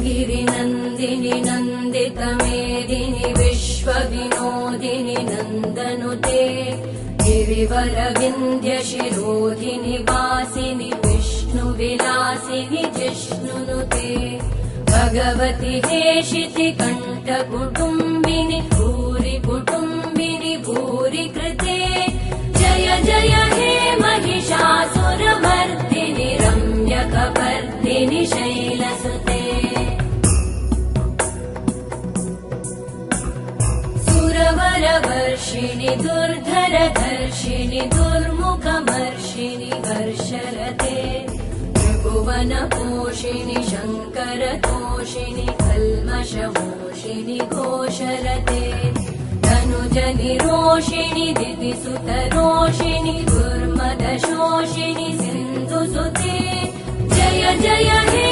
गिरिनन्दिनि नन्दितमेदिनि विश्वविनोदिनि नन्दनुते गिरिवरविन्ध्यशिरोधिनि वासिनि विष्णुविलासिनि जिष्णुनुते भगवति हेशिति कण्ठकुटुम्बिनि भूरि कुटुम्बिनि भूरि कृते जय जय हे महिषासुरमर्दिनि रम्यकपर्दिनि शैलसुते सुरवरवर्षिणि दुर्धरधर्षिणि दुर्मुखमर्षिणि हर्षरते त्रिभुवनपोषिणि शङ्करतोषिणि कल्मषमोषिणि घोषरते तनुजनिरोषिणि दितिसुतरोषिणि दुर्मदशोषिणि सिन्धुसुते जय जय हे